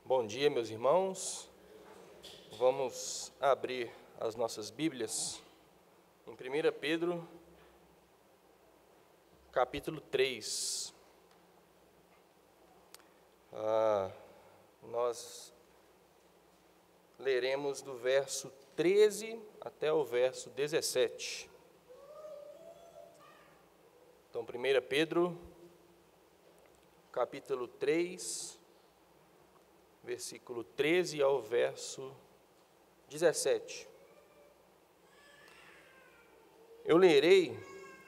Bom dia, meus irmãos. Vamos abrir as nossas Bíblias em 1 Pedro, capítulo 3. Nós leremos do verso 13 até o verso 17. Então, 1 Pedro, capítulo 3, versículo 13 ao verso 17. Eu lerei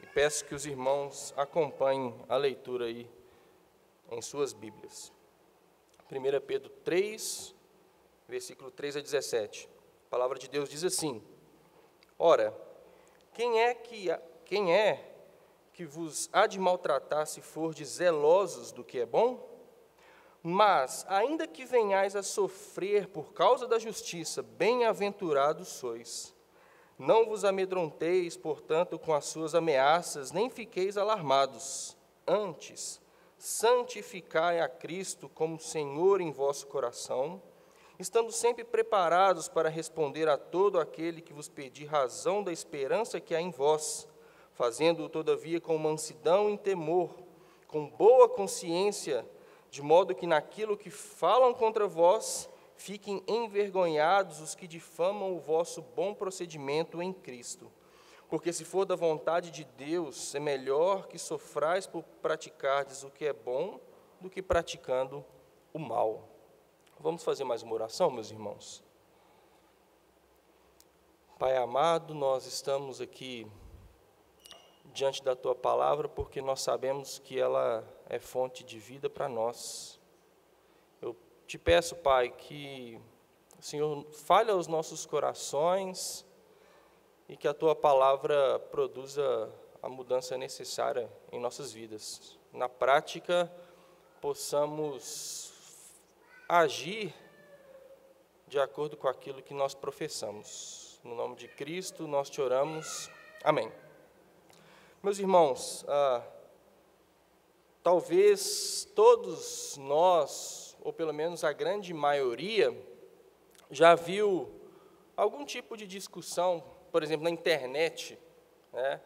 e peço que os irmãos acompanhem a leitura aí em suas Bíblias. 1 Pedro 3, versículo 13 a 17. A palavra de Deus diz assim: Ora, quem é que vos há de maltratar se fordes zelosos do que é bom? Mas, ainda que venhais a sofrer por causa da justiça, bem-aventurados sois. Não vos amedronteis, portanto, com as suas ameaças, nem fiqueis alarmados. Antes, santificai a Cristo como Senhor em vosso coração, estando sempre preparados para responder a todo aquele que vos pedir razão da esperança que há em vós, fazendo-o, todavia, com mansidão e temor, com boa consciência, de modo que naquilo que falam contra vós, fiquem envergonhados os que difamam o vosso bom procedimento em Cristo. Porque se for da vontade de Deus, é melhor que sofrais por praticardes o que é bom, do que praticando o mal. Vamos fazer mais uma oração, meus irmãos? Pai amado, nós estamos aqui diante da Tua palavra, porque nós sabemos que ela é fonte de vida para nós. Eu te peço, Pai, que o Senhor fale aos nossos corações e que a Tua palavra produza a mudança necessária em nossas vidas. Na prática, possamos agir de acordo com aquilo que nós professamos. No nome de Cristo, nós te oramos. Amém. Meus irmãos, talvez todos nós, ou pelo menos a grande maioria, já viu algum tipo de discussão, por exemplo, na internet, né,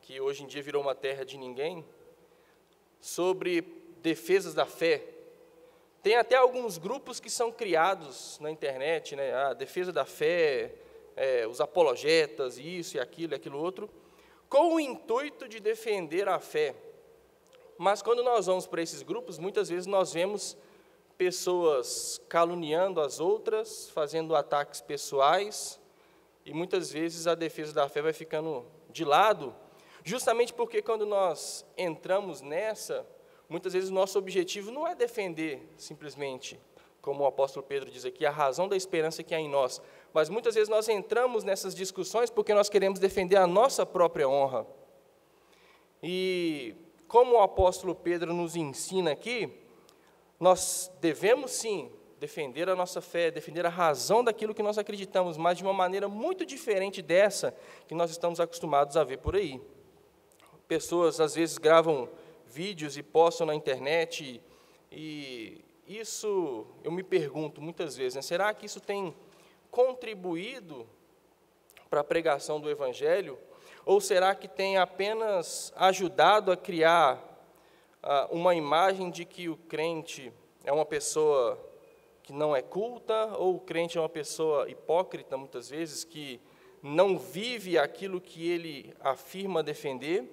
que hoje em dia virou uma terra de ninguém, sobre defesas da fé. Tem até alguns grupos que são criados na internet, né, a defesa da fé, os apologetas, isso e aquilo outro, com o intuito de defender a fé. Mas quando nós vamos para esses grupos, muitas vezes nós vemos pessoas caluniando as outras, fazendo ataques pessoais, e muitas vezes a defesa da fé vai ficando de lado, justamente porque quando nós entramos nessa, muitas vezes o nosso objetivo não é defender simplesmente, como o apóstolo Pedro diz aqui, a razão da esperança que há em nós, mas muitas vezes nós entramos nessas discussões porque nós queremos defender a nossa própria honra. E como o apóstolo Pedro nos ensina aqui, nós devemos sim defender a nossa fé, defender a razão daquilo que nós acreditamos, mas de uma maneira muito diferente dessa que nós estamos acostumados a ver por aí. Pessoas às vezes gravam vídeos e postam na internet, e isso eu me pergunto muitas vezes, né, será que isso tem contribuído para a pregação do Evangelho, ou será que tem apenas ajudado a criar uma imagem de que o crente é uma pessoa que não é culta, ou o crente é uma pessoa hipócrita, muitas vezes, que não vive aquilo que ele afirma defender?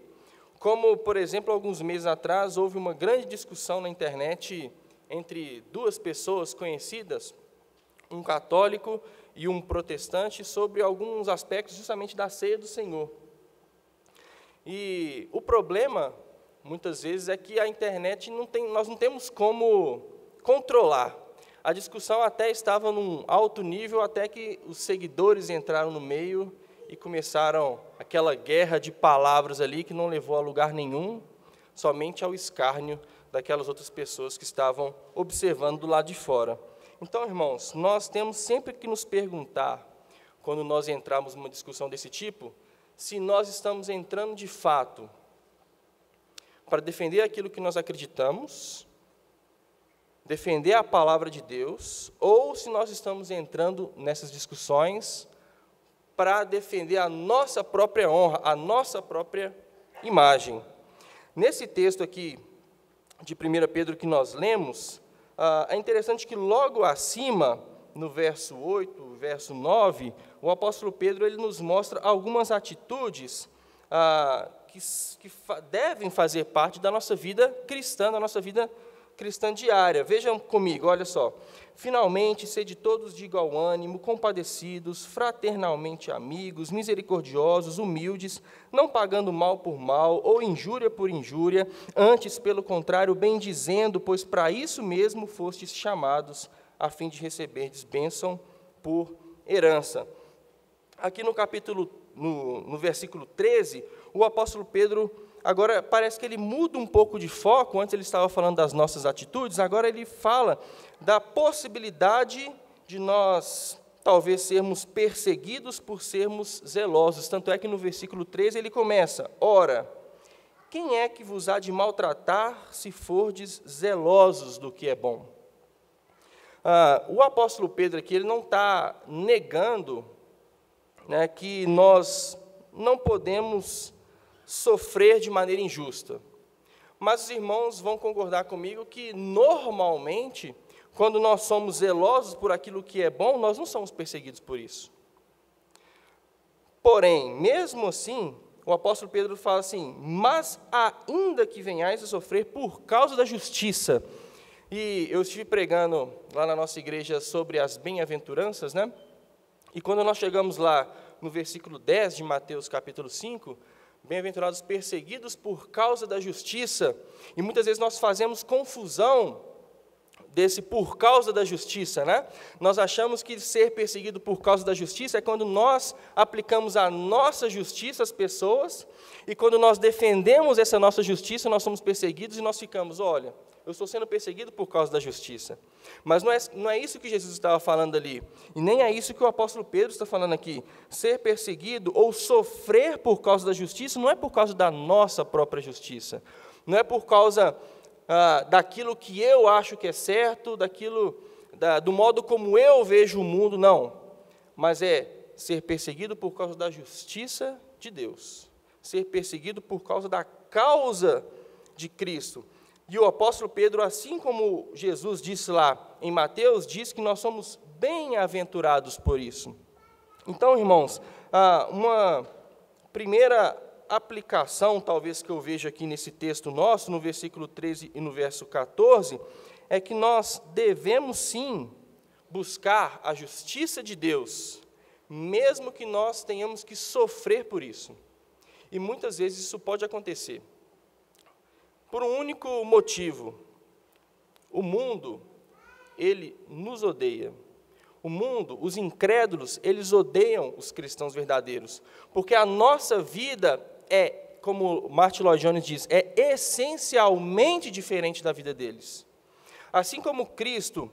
Como, por exemplo, alguns meses atrás, houve uma grande discussão na internet entre duas pessoas conhecidas, um católico e um protestante, sobre alguns aspectos justamente da ceia do Senhor. E o problema, muitas vezes, é que a internet nós não temos como controlar. A discussão até estava num alto nível, até que os seguidores entraram no meio e começaram aquela guerra de palavras ali que não levou a lugar nenhum, somente ao escárnio daquelas outras pessoas que estavam observando do lado de fora. Então, irmãos, nós temos sempre que nos perguntar, quando nós entramos numa discussão desse tipo, se nós estamos entrando de fato para defender aquilo que nós acreditamos, defender a palavra de Deus, ou se nós estamos entrando nessas discussões para defender a nossa própria honra, a nossa própria imagem. Nesse texto aqui de 1 Pedro que nós lemos, é interessante que logo acima, no verso 8, verso 9, o apóstolo Pedro ele nos mostra algumas atitudes que devem fazer parte da nossa vida cristã, da nossa vida cristã diária. Vejam comigo, olha só. Finalmente, sede todos de igual ânimo, compadecidos, fraternalmente amigos, misericordiosos, humildes, não pagando mal por mal ou injúria por injúria, antes, pelo contrário, bendizendo, pois para isso mesmo fostes chamados, a fim de receberdes bênção por herança. Aqui no versículo 13, o apóstolo Pedro, agora parece que ele muda um pouco de foco. Antes ele estava falando das nossas atitudes, agora ele fala da possibilidade de nós talvez sermos perseguidos por sermos zelosos. Tanto é que no versículo 13 ele começa: ora, quem é que vos há de maltratar se fordes zelosos do que é bom? O apóstolo Pedro aqui ele não está negando, né, que nós não podemos sofrer de maneira injusta. Mas os irmãos vão concordar comigo que, normalmente, quando nós somos zelosos por aquilo que é bom, nós não somos perseguidos por isso. Porém, mesmo assim, o apóstolo Pedro fala assim: mas ainda que venhais a sofrer por causa da justiça. E eu estive pregando lá na nossa igreja sobre as bem-aventuranças, né? E quando nós chegamos lá no versículo 10 de Mateus capítulo 5, bem-aventurados perseguidos por causa da justiça, e muitas vezes nós fazemos confusão desse por causa da justiça, né? Nós achamos que ser perseguido por causa da justiça é quando nós aplicamos a nossa justiça às pessoas, e quando nós defendemos essa nossa justiça, nós somos perseguidos e nós ficamos: olha, eu estou sendo perseguido por causa da justiça. Mas não é isso que Jesus estava falando ali, e nem é isso que o apóstolo Pedro está falando aqui. Ser perseguido ou sofrer por causa da justiça não é por causa da nossa própria justiça, não é por causa daquilo que eu acho que é certo, do modo como eu vejo o mundo, não. Mas é ser perseguido por causa da justiça de Deus, ser perseguido por causa da causa de Cristo. E o apóstolo Pedro, assim como Jesus disse lá em Mateus, diz que nós somos bem-aventurados por isso. Então, irmãos, uma primeira aplicação, talvez, que eu vejo aqui nesse texto nosso, no versículo 13 e no verso 14, é que nós devemos, sim, buscar a justiça de Deus, mesmo que nós tenhamos que sofrer por isso. E muitas vezes isso pode acontecer por um único motivo: o mundo, ele nos odeia. O mundo, os incrédulos, eles odeiam os cristãos verdadeiros, porque a nossa vida é, como Martin Lloyd-Jones diz, é essencialmente diferente da vida deles. Assim como Cristo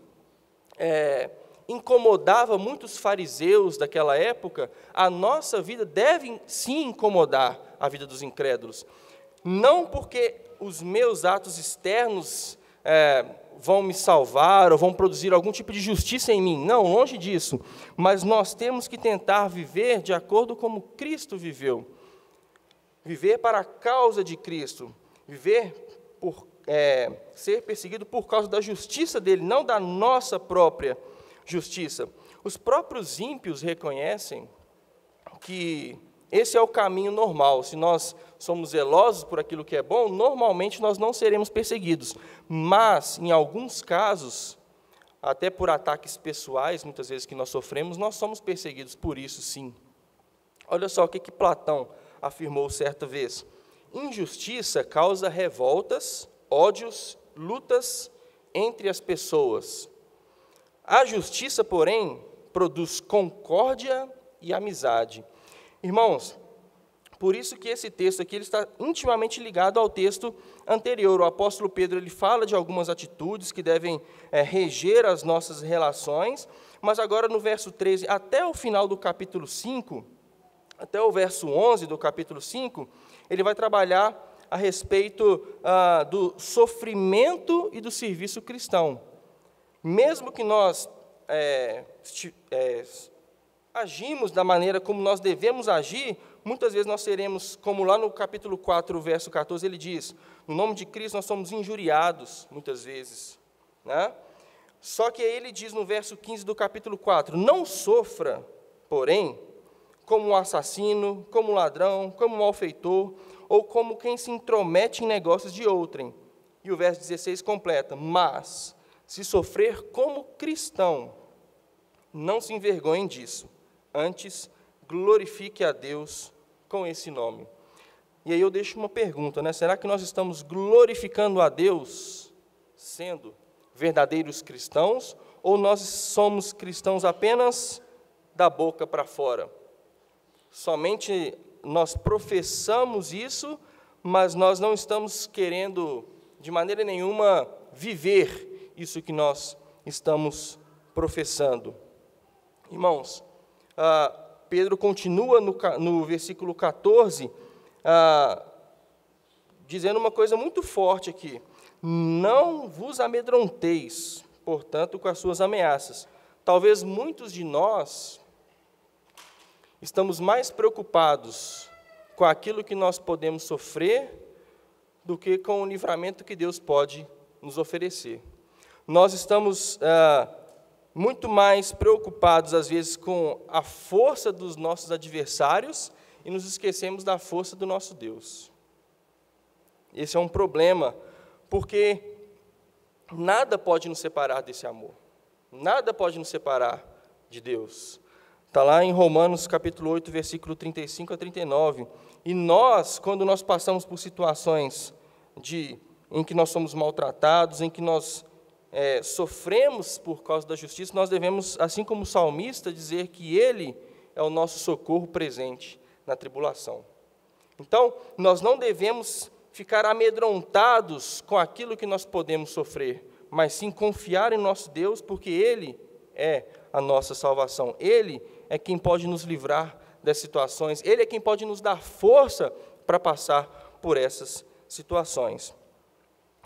incomodava muitos fariseus daquela época, a nossa vida deve sim incomodar a vida dos incrédulos. Não porque os meus atos externos vão me salvar ou vão produzir algum tipo de justiça em mim. Não, longe disso. Mas nós temos que tentar viver de acordo como Cristo viveu. Viver para a causa de Cristo. Viver por ser perseguido por causa da justiça dele, não da nossa própria justiça. Os próprios ímpios reconhecem que esse é o caminho normal. Se nós somos zelosos por aquilo que é bom, normalmente nós não seremos perseguidos. Mas, em alguns casos, até por ataques pessoais, muitas vezes que nós sofremos, nós somos perseguidos por isso, sim. Olha só o que Platão afirmou certa vez: injustiça causa revoltas, ódios, lutas entre as pessoas. A justiça, porém, produz concórdia e amizade. Irmãos, por isso que esse texto aqui ele está intimamente ligado ao texto anterior. O apóstolo Pedro ele fala de algumas atitudes que devem reger as nossas relações, mas agora no verso 13 até o final do capítulo 5, até o verso 11 do capítulo 5, ele vai trabalhar a respeito do sofrimento e do serviço cristão. mesmo que nós agimos da maneira como nós devemos agir, muitas vezes nós seremos, como lá no capítulo 4, verso 14, ele diz, no nome de Cristo nós somos injuriados, muitas vezes, né? Só que aí ele diz no verso 15 do capítulo 4, não sofra, porém, como um assassino, como um ladrão, como um malfeitor, ou como quem se intromete em negócios de outrem. E o verso 16 completa, mas, se sofrer como cristão, não se envergonhe disso, antes glorifique a Deus com esse nome. E aí eu deixo uma pergunta, né? Será que nós estamos glorificando a Deus sendo verdadeiros cristãos, ou nós somos cristãos apenas da boca para fora? Somente nós professamos isso, mas nós não estamos querendo, de maneira nenhuma, viver isso que nós estamos professando. Irmãos, Pedro continua no versículo 14, dizendo uma coisa muito forte aqui. Não vos amedronteis, portanto, com as suas ameaças. Talvez muitos de nós estamos mais preocupados com aquilo que nós podemos sofrer do que com o livramento que Deus pode nos oferecer. Nós estamos muito mais preocupados, às vezes, com a força dos nossos adversários e nos esquecemos da força do nosso Deus. Esse é um problema, porque nada pode nos separar desse amor. Nada pode nos separar de Deus. Está lá em Romanos, capítulo 8, versículo 35 a 39. E nós, quando nós passamos por situações em que nós somos maltratados, em que nós sofremos por causa da justiça, nós devemos, assim como o salmista, dizer que Ele é o nosso socorro presente na tribulação. Então, nós não devemos ficar amedrontados com aquilo que nós podemos sofrer, mas sim confiar em nosso Deus, porque Ele é a nossa salvação. Ele é quem pode nos livrar das situações, Ele é quem pode nos dar força para passar por essas situações.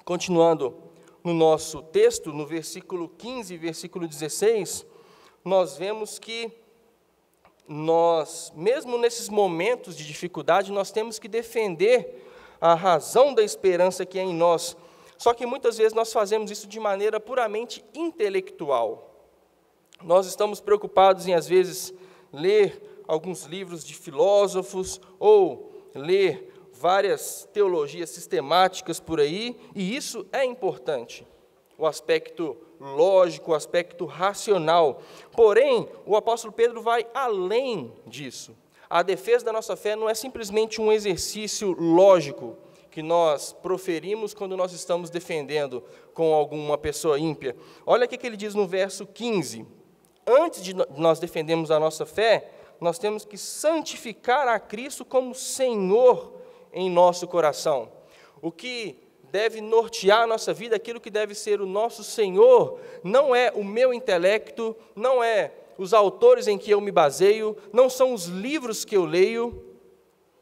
Continuando no nosso texto, no versículo 15 e versículo 16, nós vemos que nós, mesmo nesses momentos de dificuldade, nós temos que defender a razão da esperança que é em nós. Só que muitas vezes nós fazemos isso de maneira puramente intelectual. Nós estamos preocupados em, às vezes, ler alguns livros de filósofos ou ler várias teologias sistemáticas por aí, e isso é importante, o aspecto lógico, o aspecto racional. Porém, o apóstolo Pedro vai além disso. A defesa da nossa fé não é simplesmente um exercício lógico que nós proferimos quando nós estamos defendendo com alguma pessoa ímpia. Olha o que ele diz no verso 15. Antes de nós defendermos a nossa fé, nós temos que santificar a Cristo como Senhor em nosso coração. O que deve nortear a nossa vida, aquilo que deve ser o nosso Senhor, não é o meu intelecto, não é os autores em que eu me baseio, não são os livros que eu leio,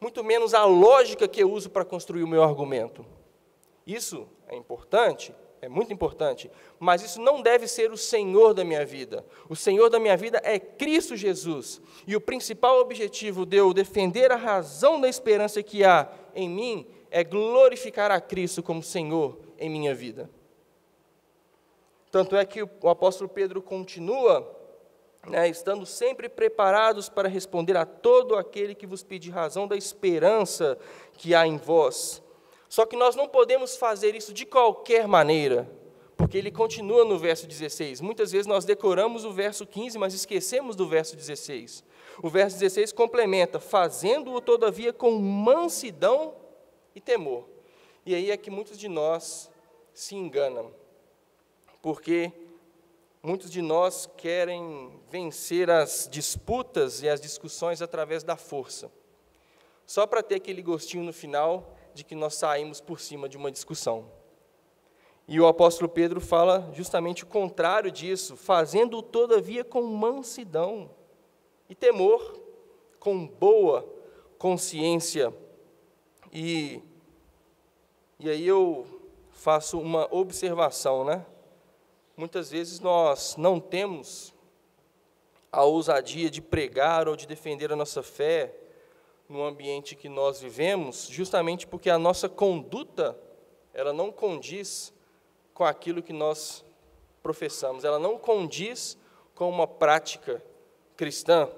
muito menos a lógica que eu uso para construir o meu argumento. Isso é importante, é muito importante, mas isso não deve ser o Senhor da minha vida. O Senhor da minha vida é Cristo Jesus. E o principal objetivo de eu defender a razão da esperança que há em mim é glorificar a Cristo como Senhor em minha vida. Tanto é que o apóstolo Pedro continua, estando sempre preparados para responder a todo aquele que vos pedir razão da esperança que há em vós. Só que nós não podemos fazer isso de qualquer maneira, porque ele continua no verso 16. Muitas vezes nós decoramos o verso 15, mas esquecemos do verso 16. O verso 16 complementa, fazendo-o todavia com mansidão e temor. E aí é que muitos de nós se enganam, porque muitos de nós querem vencer as disputas e as discussões através da força, só para ter aquele gostinho no final de que nós saímos por cima de uma discussão. E o apóstolo Pedro fala justamente o contrário disso, fazendo todavia com mansidão e temor, com boa consciência. E aí eu faço uma observação, muitas vezes nós não temos a ousadia de pregar ou de defender a nossa fé no ambiente que nós vivemos, justamente porque a nossa conduta, ela não condiz com aquilo que nós professamos, ela não condiz com uma prática cristã.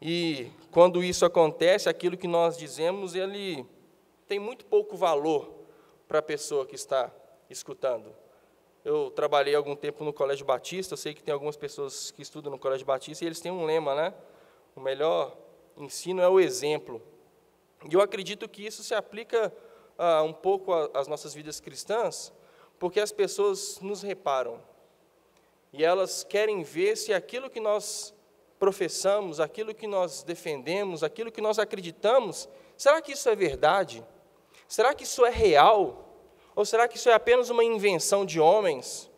E quando isso acontece, aquilo que nós dizemos, ele tem muito pouco valor para a pessoa que está escutando. Eu trabalhei algum tempo no Colégio Batista, eu sei que tem algumas pessoas que estudam no Colégio Batista, e eles têm um lema, né? O melhor ensino é o exemplo. E eu acredito que isso se aplica um pouco às nossas vidas cristãs, porque as pessoas nos reparam, e elas querem ver se aquilo que nós professamos, aquilo que nós defendemos, aquilo que nós acreditamos, será que isso é verdade? Será que isso é real? Ou será que isso é apenas uma invenção de homens?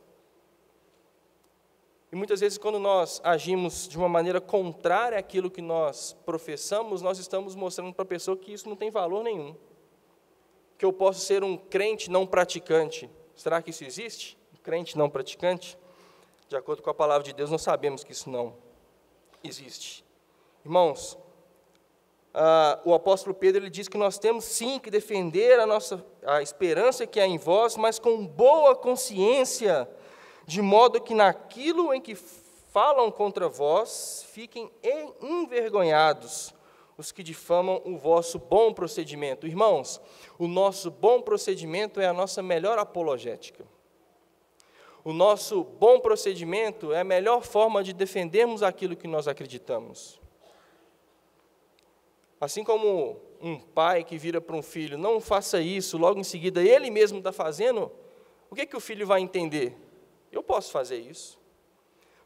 E muitas vezes, quando nós agimos de uma maneira contrária àquilo que nós professamos, nós estamos mostrando para a pessoa que isso não tem valor nenhum. Que eu posso ser um crente não praticante. Será que isso existe? Um crente não praticante? De acordo com a palavra de Deus, nós sabemos que isso não existe. Irmãos, o apóstolo Pedro ele diz que nós temos sim que defender a esperança que há em vós, mas com boa consciência, de modo que naquilo em que falam contra vós, fiquem envergonhados os que difamam o vosso bom procedimento. Irmãos, o nosso bom procedimento é a nossa melhor apologética. O nosso bom procedimento é a melhor forma de defendermos aquilo que nós acreditamos. Assim como um pai que vira para um filho, não faça isso, logo em seguida ele mesmo está fazendo, o que o filho vai entender? Eu posso fazer isso.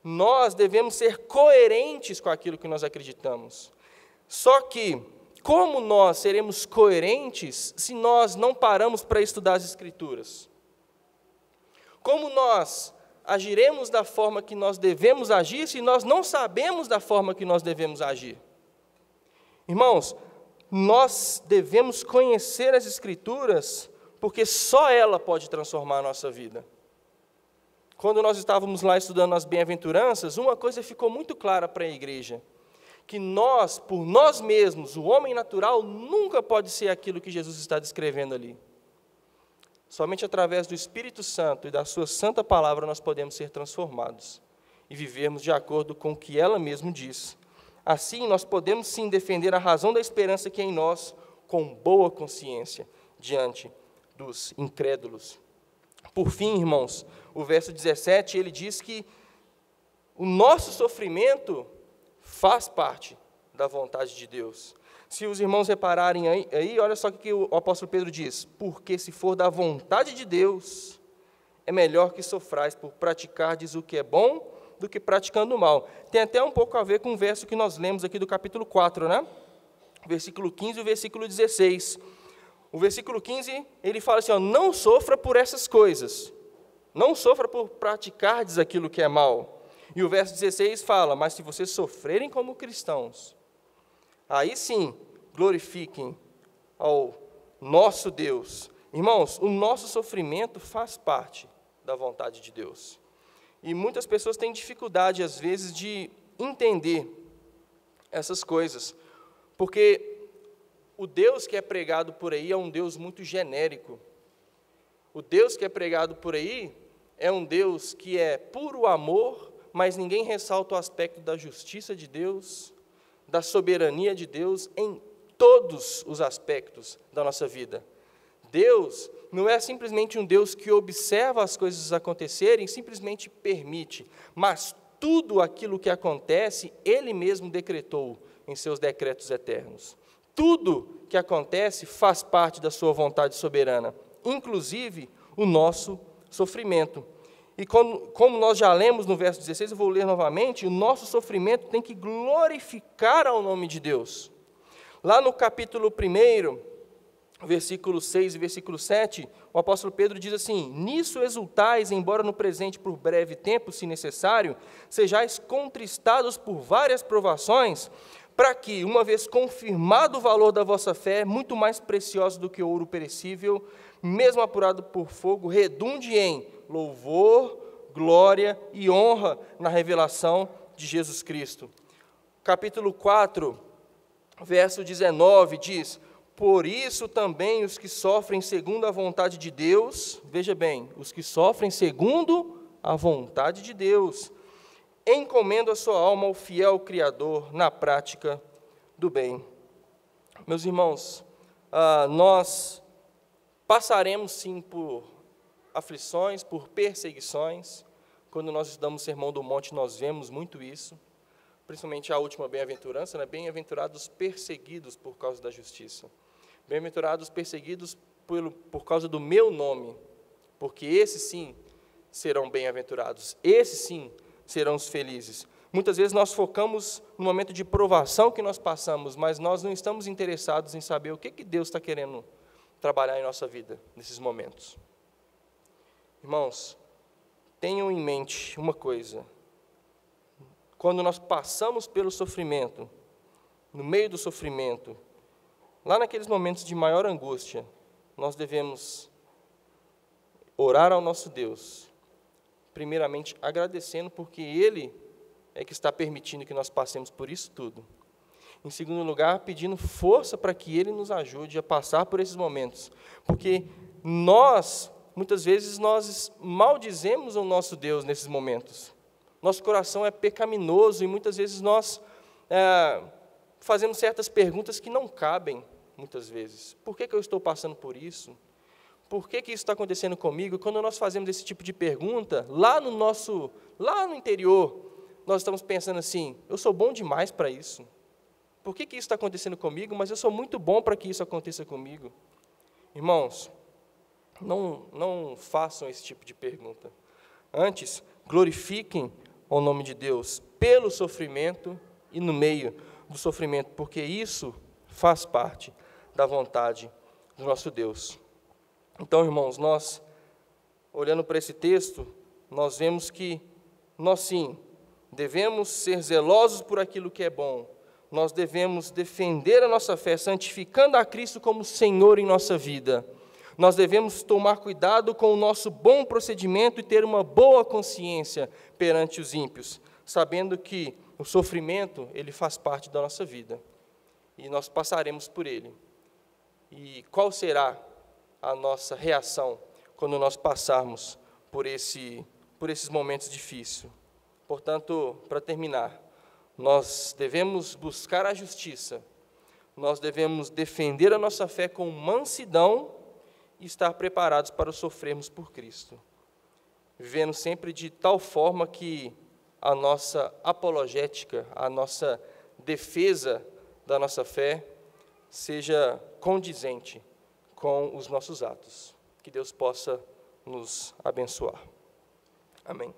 Nós devemos ser coerentes com aquilo que nós acreditamos. Só que, como nós seremos coerentes se nós não paramos para estudar as Escrituras? Como nós agiremos da forma que nós devemos agir se nós não sabemos da forma que nós devemos agir? Irmãos, nós devemos conhecer as Escrituras, porque só ela pode transformar a nossa vida. Quando nós estávamos lá estudando as bem-aventuranças, uma coisa ficou muito clara para a igreja, que nós, por nós mesmos, o homem natural, nunca pode ser aquilo que Jesus está descrevendo ali. Somente através do Espírito Santo e da sua santa palavra nós podemos ser transformados e vivermos de acordo com o que ela mesma diz. Assim, nós podemos sim defender a razão da esperança que é em nós com boa consciência diante dos incrédulos. Por fim, irmãos, o verso 17, ele diz que o nosso sofrimento faz parte da vontade de Deus. Se os irmãos repararem aí, olha só o que o apóstolo Pedro diz: porque se for da vontade de Deus, é melhor que sofrais por praticardes o que é bom do que praticando o mal. Tem até um pouco a ver com o verso que nós lemos aqui do capítulo 4, né? Versículo 15 e o versículo 16. O versículo 15, ele fala assim, não sofra por essas coisas, não sofra por praticardes aquilo que é mal. E o verso 16 fala, mas se vocês sofrerem como cristãos, aí sim, glorifiquem ao nosso Deus. Irmãos, o nosso sofrimento faz parte da vontade de Deus. E muitas pessoas têm dificuldade, às vezes, de entender essas coisas, porque o Deus que é pregado por aí é um Deus muito genérico. O Deus que é pregado por aí é um Deus que é puro amor, mas ninguém ressalta o aspecto da justiça de Deus, da soberania de Deus em todos os aspectos da nossa vida. Deus não é simplesmente um Deus que observa as coisas acontecerem, simplesmente permite, mas tudo aquilo que acontece, Ele mesmo decretou em seus decretos eternos. Tudo que acontece faz parte da sua vontade soberana, inclusive o nosso sofrimento. E como nós já lemos no verso 16, eu vou ler novamente, o nosso sofrimento tem que glorificar ao nome de Deus. Lá no capítulo 1, versículo 6 e versículo 7, o apóstolo Pedro diz assim, nisso exultais, embora no presente por breve tempo, se necessário, sejais contristados por várias provações, para que, uma vez confirmado o valor da vossa fé, muito mais preciosa do que o ouro perecível, mesmo apurado por fogo, redunde em louvor, glória e honra na revelação de Jesus Cristo. Capítulo 4, verso 19 diz: por isso também os que sofrem segundo a vontade de Deus, veja bem, os que sofrem segundo a vontade de Deus, encomendam a sua alma ao fiel Criador na prática do bem. Meus irmãos, nós passaremos sim por aflições, por perseguições. Quando nós estudamos o Sermão do Monte, nós vemos muito isso, principalmente a última bem-aventurança, né? Bem-aventurados perseguidos por causa da justiça. Bem-aventurados perseguidos por causa do meu nome, porque esses sim serão bem-aventurados, esses sim serão os felizes. Muitas vezes nós focamos no momento de provação que nós passamos, mas nós não estamos interessados em saber o que Deus está querendo trabalhar em nossa vida nesses momentos. Irmãos, tenham em mente uma coisa: quando nós passamos pelo sofrimento, no meio do sofrimento, lá naqueles momentos de maior angústia, nós devemos orar ao nosso Deus, primeiramente agradecendo, porque Ele é que está permitindo que nós passemos por isso tudo. Em segundo lugar, pedindo força para que Ele nos ajude a passar por esses momentos, porque muitas vezes, nós maldizemos o nosso Deus nesses momentos. Nosso coração é pecaminoso e muitas vezes nós fazemos certas perguntas que não cabem, muitas vezes. Por que eu estou passando por isso? Por que isso está acontecendo comigo? E quando nós fazemos esse tipo de pergunta, lá no interior, nós estamos pensando assim: eu sou bom demais para isso. Por que isso está acontecendo comigo? Mas eu sou muito bom para que isso aconteça comigo. Irmãos, não façam esse tipo de pergunta. Antes, glorifiquem o nome de Deus pelo sofrimento e no meio do sofrimento, porque isso faz parte da vontade do nosso Deus. Então, irmãos, nós, olhando para esse texto, nós vemos que nós, sim, devemos ser zelosos por aquilo que é bom. Nós devemos defender a nossa fé, santificando a Cristo como Senhor em nossa vida. Nós devemos tomar cuidado com o nosso bom procedimento e ter uma boa consciência perante os ímpios, sabendo que o sofrimento, ele faz parte da nossa vida, e nós passaremos por ele. E qual será a nossa reação quando nós passarmos por esses momentos difíceis? Portanto, para terminar, nós devemos buscar a justiça, nós devemos defender a nossa fé com mansidão e estar preparados para sofrermos por Cristo, vivendo sempre de tal forma que a nossa apologética, a nossa defesa da nossa fé seja condizente com os nossos atos. Que Deus possa nos abençoar. Amém.